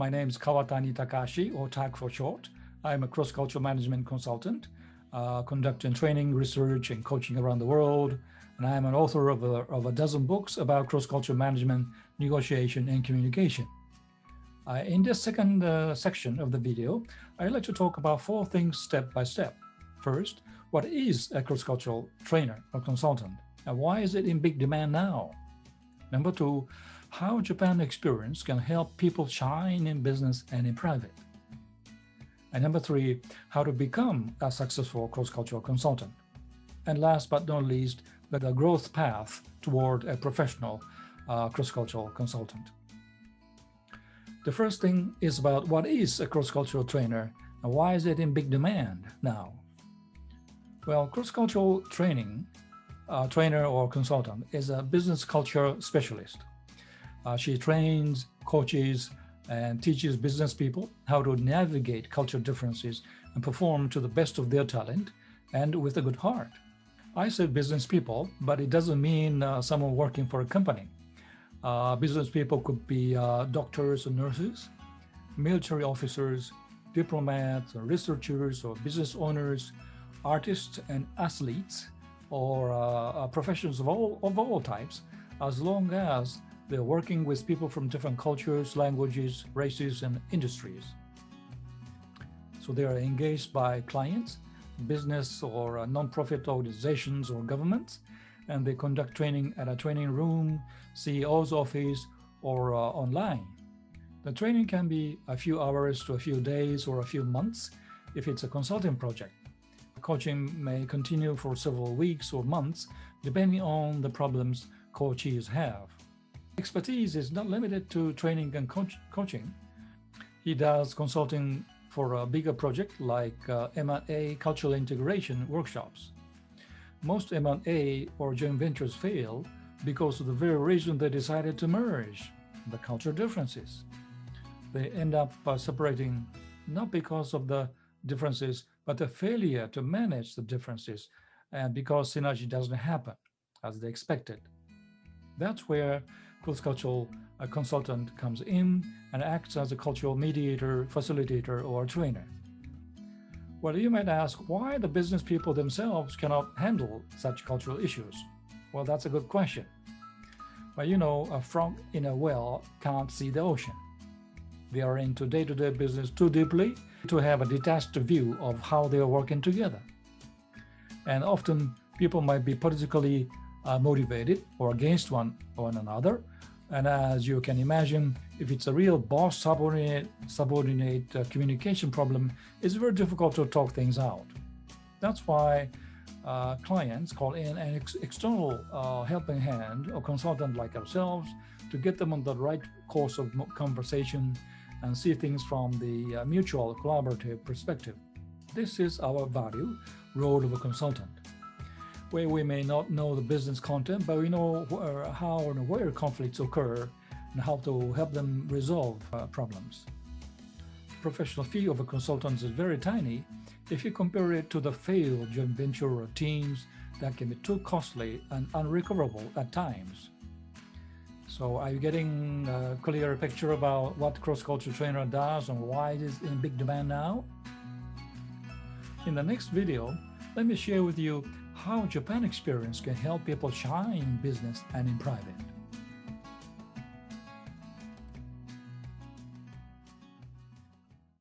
My name is Kawatani Takashi, or TAK for short. I'm a cross-cultural management consultant, conducting training, research, and coaching around the world. And I'm an author of a dozen books about cross-cultural management, negotiation, and communication. In this second section of the video, I'd like to talk about 4 things step by step. First, what is a cross-cultural trainer or consultant, and why is it in big demand now? Number 2, how Japan experience can help people shine in business and in private. And number 3, how to become a successful cross-cultural consultant. And last but not least, the growth path toward a professional cross-cultural consultant. The first thing is about what is a cross-cultural trainer and why is it in big demand now? Well, cross-cultural trainer or consultant is a business culture specialist. She trains, coaches, and teaches business people how to navigate cultural differences and perform to the best of their talent and with a good heart. I said business people, but it doesn't mean someone working for a company. Business people could be doctors or nurses, military officers, diplomats, or researchers, or business owners, artists and athletes, or professions of all types, as long as they're working with people from different cultures, languages, races, and industries. So they are engaged by clients, business or non-profit organizations or governments, and they conduct training at a training room, CEO's office, or online. The training can be a few hours to a few days or a few months if it's a consulting project. Coaching may continue for several weeks or months, depending on the problems coachees have. Expertise is not limited to training and coaching. He does consulting for a bigger project like M&A cultural integration workshops. Most M&A or joint ventures fail because of the very reason they decided to merge, the cultural differences. They end up separating not because of the differences, but the failure to manage the differences, and because synergy doesn't happen as they expected. That's where cross-cultural consultant comes in and acts as a cultural mediator, facilitator, or trainer. Well, you might ask why the business people themselves cannot handle such cultural issues. Well, that's a good question. But a frog in a well can't see the ocean. They are into day-to-day business too deeply to have a detached view of how they are working together. And often people might be politically motivated or against one another. And as you can imagine, if it's a real boss-subordinate communication problem, it's very difficult to talk things out. That's why clients call in an external helping hand or consultant like ourselves to get them on the right course of conversation and see things from the mutual collaborative perspective. This is our value, role of a consultant, where we may not know the business content, but we know how and where conflicts occur and how to help them resolve problems. The professional fee of a consultant is very tiny if you compare it to the failed joint venture or teams that can be too costly and unrecoverable at times. So are you getting a clear picture about what cross-cultural trainer does and why it is in big demand now? In the next video, let me share with you how Japan experience can help people shine in business and in private.